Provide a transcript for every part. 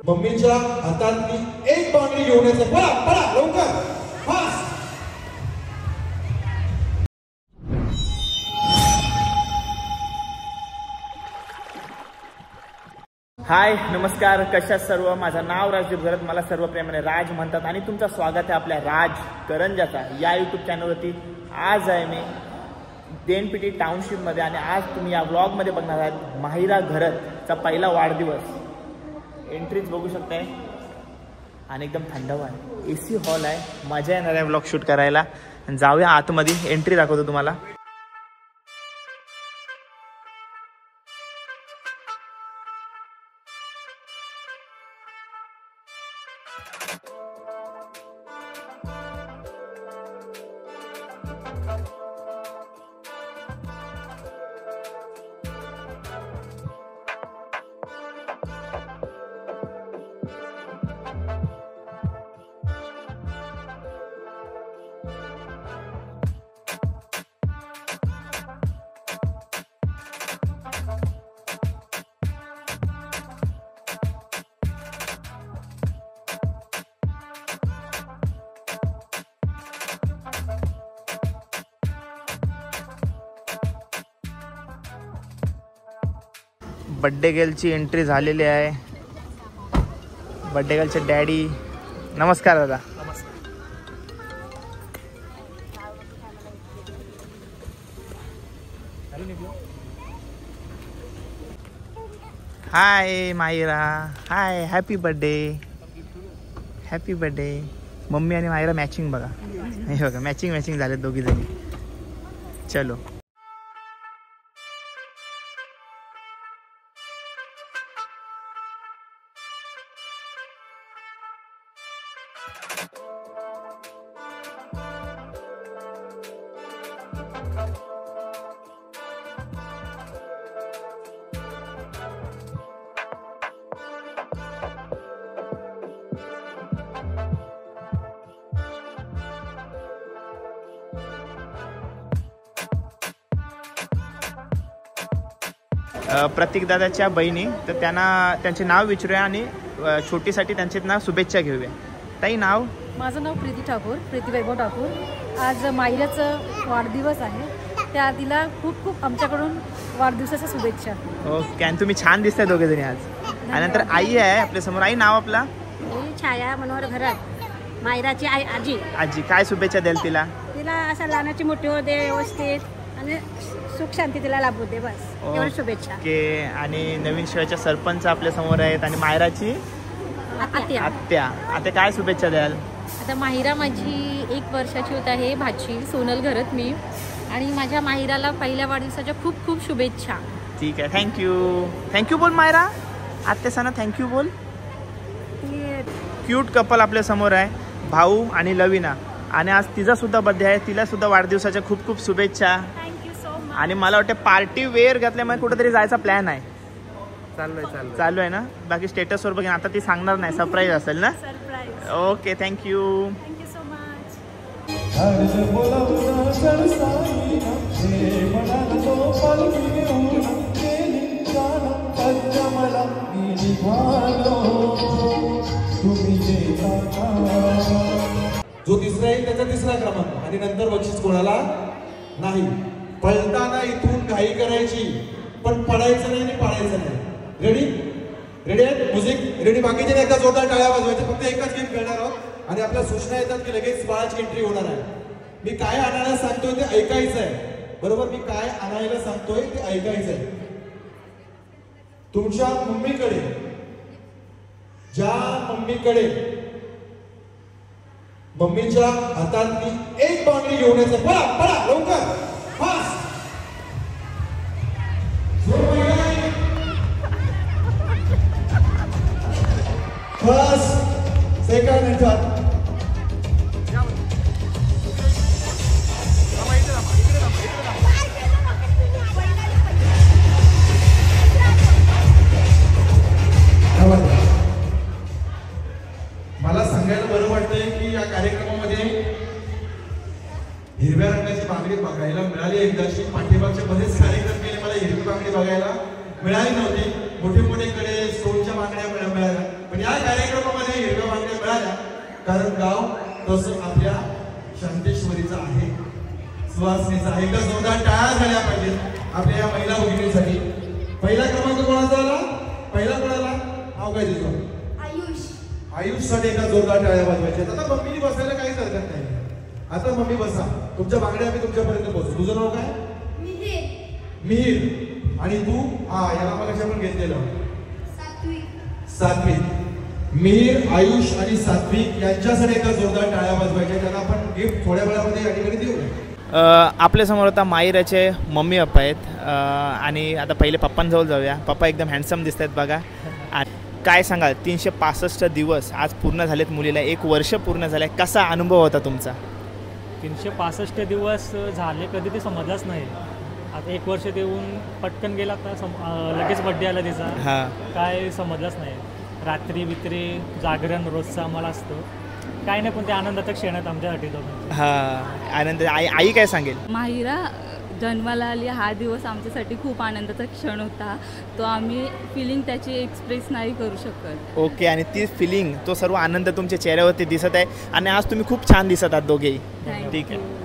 मम्मीच्या हातातली एक बांगडी घेऊन यायचं. पळा पळा लवकर फास्ट. हाय नमस्कार, कशा सर्व. माझं नाव राजदीप घरत, मला सर्व प्रेमाने राज म्हणतात आणि तुमचं स्वागत आहे आपल्या राज करंजाचा या यूट्यूब चॅनलवरती. आज आहे मी देनपिटी टाउनशिपमध्ये आणि आज तुम्ही या ब्लॉगमध्ये बघणार आहात माहिरा घरतचा पहिला वाढदिवस. एंट्रीज बघू शकताय आणि एकदम थंडावा आहे, AC हॉल आहे. मजा येणार आहे ब्लॉग शूट करायला. जाऊया आतमध्ये, एंट्री दाखवतो तुम्हाला. बड्डे गर्लची एंट्री झालेली आहे. बड्डे गर्लचे डॅडी. नमस्कार दादा. Hi Mahira, hi, happy birthday, happy birthday. Mummy आणि माहिरा मॅचिंग बघा, हे बघा मॅचिंग झाले दोघी जणी. चलो. प्रतीक दादाच्या बहिणी, तर त्यांचे नाव विचारूया आणि छोटीसाठी त्यांचे नाव शुभेच्छा घेऊया. ताई नाव? माझं नाव प्रीती ठाकूर, प्रीती वैभव ठाकूर. आज माहिराचं वाढदिवस आहे, त्या तिला खूप खूप आमच्याकडून वाढदिवसाच्या शुभेच्छा. ओके. आणि तुम्ही छान दिसताय दोघे जणी आज. आणि नंतर आई आहे आपल्या समोर. आई नाव आपला? छाया मनोहर घरत, माहिराची आई. आजी काय शुभेच्छा द्याल तिला? तिला असं लहानाची मोठी होते व्यवस्थित आणि सुख शांती तिला लाभू दे, बस एवढी शुभेच्छा. ओके. आणि नवीन शहराच्या सरपंच आपल्या समोर आहेत आणि मायराची आत्या काय शुभेच्छा द्याल? आता माहिरा माझी 1 वर्षाची होत आहे, भाची सोनल घरत मी. आणि माझ्या माहिराला पहिल्या वाढदिवसाच्या खूप खूप शुभेच्छा. ठीक आहे, थँक्यू बोल मायरा. आत्या सांगा थँक्यू बोल. क्यूट कपल आपल्या समोर आहे, भाऊ आणि लवीना. आणि आज तिचा सुद्धा बर्थडे आहे, तिला सुद्धा वाढदिवसाच्या खूप खूप शुभेच्छा. आणि मला वाटतं पार्टी वेअर घातल्यामुळे कुठेतरी जायचा प्लॅन आहे. चालू आहे ना? बाकी स्टेटसवर बघेन, आता ती सांगणार नाही, सरप्राईज असेल ना? Okay, thank you so much. जो तिसरा येईल त्याचा तिसरा क्रमांक आणि नंतर बक्षीस कोणाला नाही. पळताना इथून घाई करायची, पण पडायचं नाही आणि पाडायचं नाही. रेडी आहे? Music ready. बाकीचे एकदा जोरदार टाळ्या वाजवायच्या. फक्त एकच गेम खेळणार आहोत आणि आपल्या सूचना येतात की लगेच बाळाची एंट्री होणार आहे. मी काय आणायला सांगतोय ते ऐकायचं आहे, बरोबर? मी काय आणायला सांगतोय ते ऐकायचं आहे. तुमच्या मम्मीकडे, ज्या मम्मीकडे मम्मीच्या हातातली एक बांगडी घेऊन यायचं. पळा पळा लवकर फास्ट. फर्स्ट, सेकंड आणि थर्ड. मला सांगायला बरं वाटतंय की या कार्यक्रमामध्ये हिरव्या रंगाची बांगडी बघायला मिळाली एकदाची. पाठीमागचे बरेच कार्यक्रम केले मला हिरवी बांगडी बघायला, मिळाली नव्हती. मोठे मोठे कडे स्टोनच्या बांगड्या मिळाल्या, पण या कार्यक्रमामध्ये हिरव्या बांगड्या मिळाल्या कारण गाव तसं आपल्या शांतेश्वरीचं आहे, सुहासनीचं आहे. एकदा जोरदार टाळ्या झाल्या पाहिजेत आपल्या या महिला भगिनींसाठी. पहिला क्रमांक कोणाचा आला? पहिला कोणाला? नाव काय तुझं? आयुष. आयुषसाठी एका जोरदार टाळ्या वाजवायच्या. आता मम्मीने बसायला काहीच हरकत नाही. आता मम्मी बसा, तुमच्या बांगड्या आम्ही तुमच्यापर्यंत पोहोचू. तुझं नाव काय? मिहीर. आणि तू? हा, याला मला कशा पण घेतलेलं सात्विक. मिहीर, आयुष आणि सात्विक यांच्यासाठी एका जोरदार टाळ्या वाजवायच्या. त्यांना आपण गिफ्ट थोड्या वेळामध्ये या ठिकाणी देऊ. आपल्यासमोर आता माहिराचे मम्मी पप्पा आहेत आणि आता पहिले पप्पांजवळ जाऊया. पप्पा एकदम हँडसम दिसत आहेत बघा. काय सांगाल, 365 दिवस आज पूर्ण झालेत मुलीला, 1 वर्ष पूर्ण झालं आहे, कसा अनुभव होता तुमचा? 365 दिवस झाले कधी ते समजलंच नाही. आता 1 वर्ष देऊन पटकन गेला, आता लगेच बड्डे आला तिचा. हां, काय समजलंच नाही. रात्री बित्री जागरण रोजचा आम्हाला असतो, काय नाही, पण ते आनंदाचा क्षण आहेत आमच्यासाठी दोघांचे. हां, आनंद. आई काय सांगेल? माहिरा जन्माला आली हा दिवस आमच्यासाठी खूप आनंदाचा क्षण होता. तो आम्ही फिलिंग त्याची एक्सप्रेस नाही करू शकत. ओके, आणि ती फिलिंग, तो सर्व आनंद तुमच्या चेहऱ्यावरती दिसत आहे आणि आज तुम्ही खूप छान दिसत आहात दोघेही. ठीक आहे.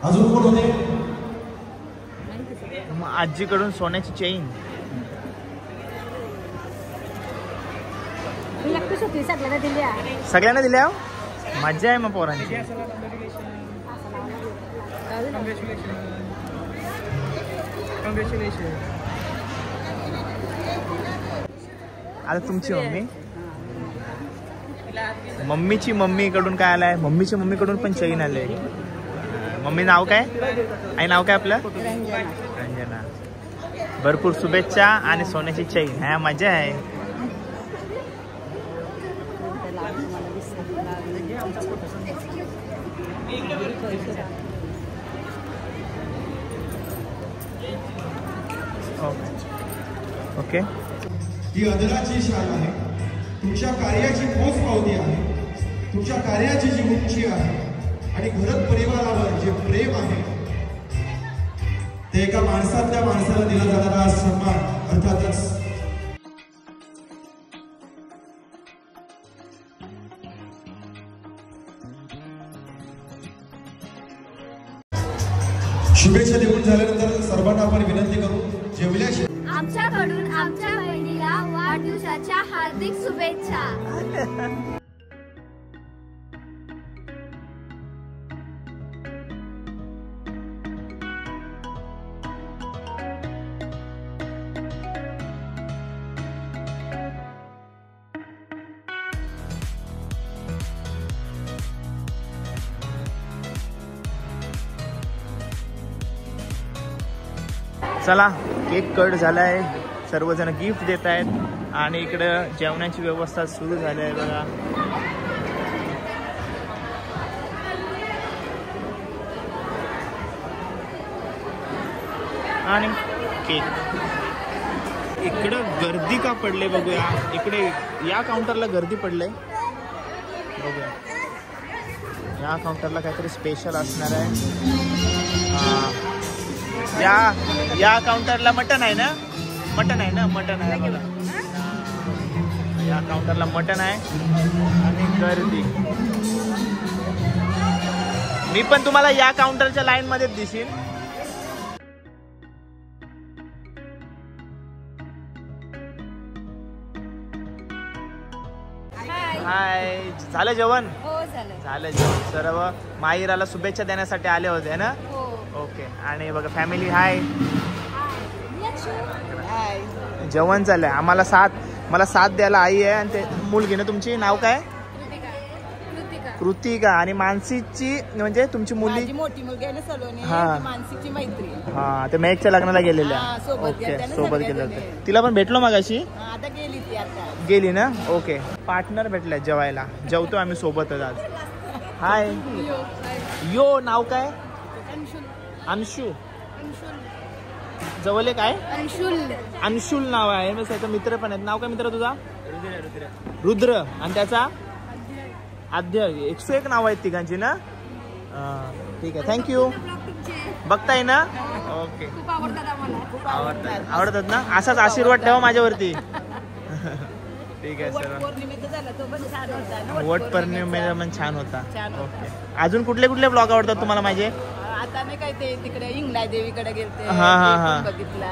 अजून कोण होते? आजीकडून सोन्याची चेन. सगळ्यांना दिल्या. मज्जा आहे मग पोरांची. आता तुमची मम्मीची मम्मीकडून काय आलाय? मम्मीच्या मम्मीकडून पण चैन आले. मम्मी नाव काय? आई नाव काय आपलं? रंजना. भरपूर शुभेच्छा आणि सोन्याची चैन. हा मजा आहे. ओके. ही आदराची शाल आहे. तुमच्या कार्याची पोच पावती आहे. तुमच्या कार्याची जी उंची आहे आणि घरात परिवारावर जे प्रेम आहे ते एका माणसातल्या माणसाला दिला जाणारा सन्मान. अर्थातच शुभेच्छा देऊन झाल्यानंतर सर्वांना आपण विनंती करू जेवल्याशी आमच्याकडून आमच्या बहिणीला वाढदिवसाच्या हार्दिक शुभेच्छा. चला केक कट झालाय. सर्वजण गिफ्ट देत आहेत आणि इकडं जेवणाची व्यवस्था सुरू झाली आहे बघा. आणि केक. इकडं गर्दी का पडले बघूया. इकडे या काउंटरला गर्दी पडले बघूया. या काउंटरला काहीतरी स्पेशल असणार आहे. या काउंटरला मटन आहे ना? मटन आहे ना? मटन आहे बघा. या काउंटरला मटन आहे आणि गर्दी. मी पण तुम्हाला या काउंटरच्या लाईन मध्येच दिसेल. हाय. झालं जेवण? झालं जेवण. सर्व माहिराला शुभेच्छा देण्यासाठी आले होते ना? ओके. आणि बघा फॅमिली हाय. जेवण चाललंय. मला साथ द्यायला आई आहे आणि ते मुलगी ना. तुमची नाव काय? कृतिका. आणि मानसीची म्हणजे तुमची मुली? मोठी मुलगी आहे ना सलोनी. मानसीची मैत्री. हा ते मेघच्या लग्नाला गेलेल्या. ओके सोबत गेले होते. तिला पण भेटलो मगाशी. आता गेली ती. आता गेली ना? ओके. पार्टनर भेटलाय जेवायला. जेवतो आम्ही सोबतच आज. हाय. यो नाव काय? अंशू. जवळ काय? अंशुल नाव आहे. मी त्याचा मित्र पण आहे. नाव काय मित्र तुझा? रुद्र. आणि त्याचा? आद्य. 101 नाव आहेत तिघांची ना? ठीक आहे. थँक्यू. बघताय ना? ओके. आवडतात ना? असाच आशीर्वाद ठेवा माझ्यावरती. ठीक आहे सर. वट पौर्णिमेला पण छान होता. ओके. अजून कुठले कुठले ब्लॉग आवडतात तुम्हाला माझे? आता नाही काय ते तिकडे इंगला देवीकडे गेलते. हा.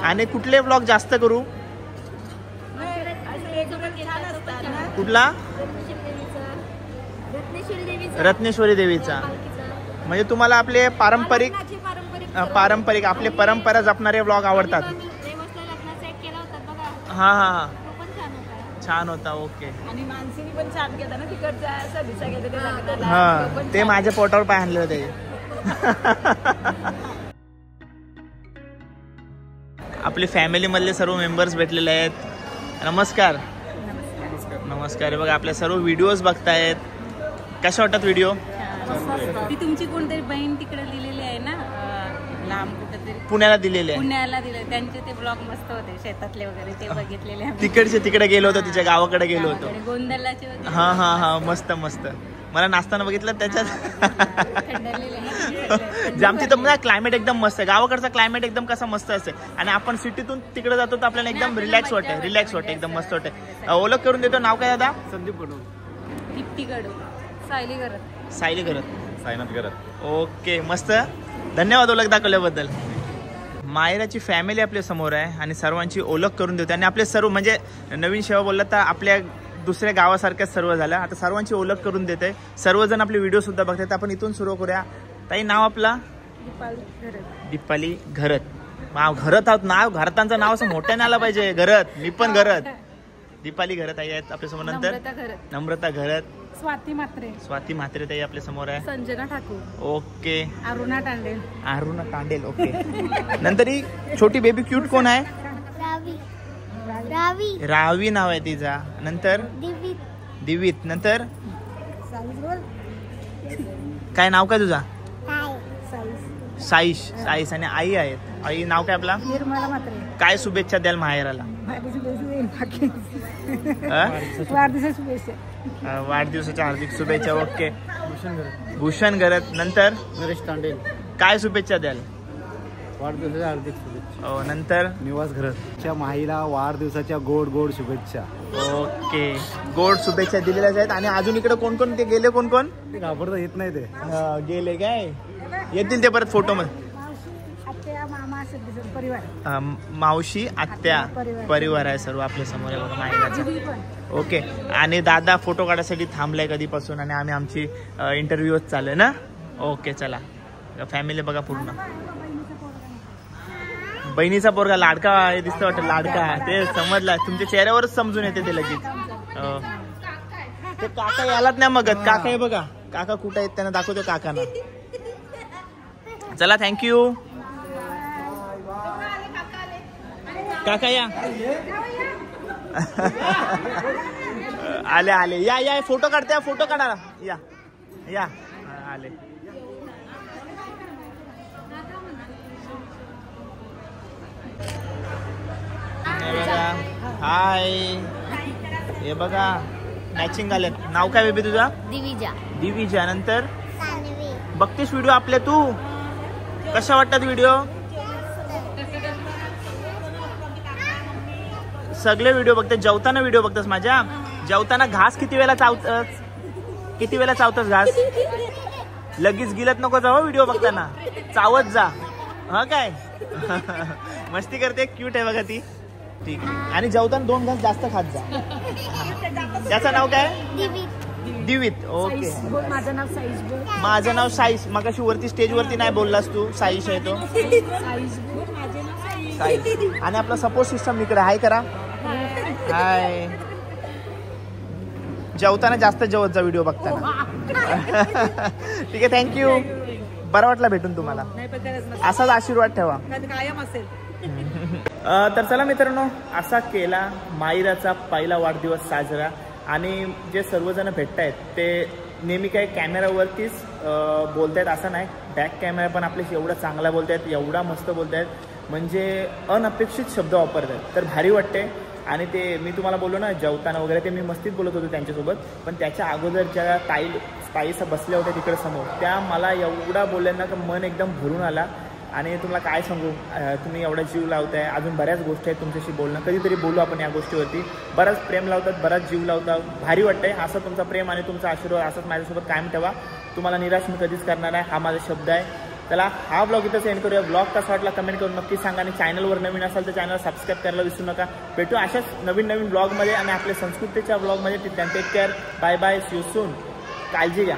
आणि कुठले ब्लॉग जास्त करू? कुठला? रत्नेश्वरी देवीचा. म्हणजे तुम्हाला आपले पारंपरिक आपले परंपरा जपणारे ब्लॉग आवडतात. हा. छान होता. ओके. आणि मानसीने पण छान केला ना तिकडचा. हा ते माझ्या पोटावर पाय आणले होते. आपले फॅमिली मधले सर्व मेंबर्स भेटलेले आहेत. नमस्कार. नमस्कार. बघा आपल्या सर्व व्हिडिओज बघतायत. कशा वाटतात व्हिडिओ? ती तुमची कोणतरी बहीण तिकडे दिलेली आहे ना, लांब कुठेतरी पुण्याला दिलेले आहे. पुण्याला दिले त्यांचे ते ब्लॉग मस्त होते शेतातले वगैरे ते बघितलेले. तिकडे गेलो होतो. तिच्या गावाकडे गेलो होतो. गोंधळाचे वगैरे. हा मस्त. मला नाचताना बघितलं त्याच्यात. आमची तर क्लायमेट एकदम मस्त आहे. गावाकडचा क्लायमेट एकदम कसा मस्त असते. आणि आपण सिटीतून तिकडे जातो तर आपल्याला एकदम रिलॅक्स वाटते. एकदम मस्त वाटते. ओळख करून देतो. नाव काय दादा? संदीप कडू. दीप्ती कडू. सायली करत. साईनाथ गरत. ओके, मस्त, धन्यवाद ओळख दाखवल्याबद्दल. मायराची फॅमिली आपल्या समोर आहे आणि सर्वांची ओळख करून देते. आणि आपले सर्व म्हणजे नवीन सेवा बोलला तर आपल्या दुसऱ्या गावासारख्याच सर्व झालं. आता सर्वांची ओळख करून देते. सर्वजण आपले व्हिडिओ सुद्धा बघतात. आपण इथून सुरू करूया. ताई, नाव आपला? दीपाली घरत. घरत आहोत नाव, घरतांचं नाव असं मोठ्याने आलं पाहिजे. घरत, मी पण घरत. दीपाली घरत आई आहेत आपल्या समोर. नंतर नम्रता घरत. स्वाती म्हात्रे. स्वाती म्हात्रे ताई आपल्या समोर आहे. संजना ठाकूर. ओके. अरुणा तांडेल. अरुणा तांडेल. ओके. नंतर ही छोटी बेबी क्यूट कोण आहे? रावी नाव आहे तिचा. नंतर दिवित. नंतर काय नाव काय तुझा? साईश. साईश. आणि आई आहेत. आई नाव काय आपला? निर्मला म्हात्रे. काय शुभेच्छा द्याल माहेराला? वाढदिवसाच्या हार्दिक शुभेच्छा. ओके. भूषण घरत. नंतर नरेश तांडेल. काय शुभेच्छा द्याल? वाढदिवसाच्या हार्दिक शुभेच्छा. नंतर निवास घरतच्या माहीला वाढदिवसाच्या गोड गोड शुभेच्छा. ओके, गोड शुभेच्छा दिलेल्याच आहेत. आणि अजून इकडे कोण कोण ते गेले? कोण कोण घाबरता येत नाही ते गेले? काय येतील ते परत फोटो मध्ये? मावशी, आत्या, परिवार आहे सर्व आपल्या समोर आहे माहिती. ओके. आणि दादा फोटो काढायसाठी थांबलाय कधीपासून आणि आम्ही आमची इंटरव्ह्यू चालू आहे ना. ओके, चला फॅमिली बघा पूर्ण. बहिणीचा पोरगा लाडका दिसतो वाटतं. लाडका ते समजला, तुमच्या चेहऱ्यावरच समजून येते ते लगेच. ते काका यालाच नाही मग. काका हे बघा, काका कुठे आहेत त्यांना दाखवतो काकांना. चला, थँक्यू काका. या आले आले. या या फोटो काढते. फोटो काढा. या या आले. हाय. हे बघा मॅचिंग आले. नाव काय बेबी तुझा? दिविजा. दिविजा. नंतर बघतेस व्हिडिओ आपले तू? कशा वाटतात व्हिडिओ? सगळे व्हिडिओ बघते. जेवताना व्हिडिओ बघतेस माझ्या? जेवताना घास किती वेळा चावतस? किती वेळा चावतस घास? लगेच गिलत नको जाऊ व्हिडिओ बघताना, चावत जा. हा काय मस्ती करते. क्यूट आहे बघा ती. ठीक आहे. आणि जेवताना 2 घास जास्त खात जा. त्याचं नाव काय? दिवित. ओके. माझं नाव साईश. माझं नाव साईश. मगाशी वरती स्टेज वरती नाही बोललास तू? साईश आहे तो. साईश. आणि आपला सपोर्ट सिस्टम इकडे हाय करा. हाय. जेवताना जास्त जेवत जा व्हिडिओ बघताना. ठीक आहे, थँक्यू. बरं वाटलं भेटून तुम्हाला. असाच आशीर्वाद ठेवा. तर चला मित्रांनो, असा केला मायराचा पहिला वाढदिवस साजरा. आणि जे सर्वजण भेटत आहेत ते नेहमी काय कॅमेरावरतीच बोलतायत असं नाही. बॅक कॅमेरा पण आपले एवढा चांगला बोलतायत, एवढा मस्त बोलतायत, म्हणजे अनपेक्षित शब्द वापरतात. तर भारी वाटते. आणि ते मी तुम्हाला बोललो ना जेवताना वगैरे, ते मी मस्तीत बोलत होतो त्यांच्यासोबत. पण त्याच्या अगोदर ज्या ताईसा बसल्या होत्या तिकडे समोर, त्या मला एवढा बोलल्याना की मन एकदम भरून आला. आणि तुम्हाला काय सांगू, तुम्ही एवढा जीव लावताय. अजून बऱ्याच गोष्टी आहेत तुमच्याशी बोलणं. कधीतरी बोलू आपण या गोष्टीवरती. बराच प्रेम लावतात, बराच जीव लावतात. भारी वाटतंय. असं तुमचा प्रेम आणि तुमचा आशीर्वाद असंच माझ्यासोबत कायम ठेवा. तुम्हाला निराश मी कधीच करणार आहे, हा माझा शब्द आहे. चला, हा ब्लॉग इथं सेंड करूया. ब्लॉग कसा वाटला कमेंट करून नक्की सांगा. आणि चॅनलवर नवीन असाल तर चॅनल सबस्क्राईब करायला विसरू नका. भेटू अशाच नवीन नवीन ब्लॉगमध्ये आणि आपल्या संस्कृतीच्या ब्लॉगमध्ये. Take care. Bye bye. See you soon. काळजी घ्या.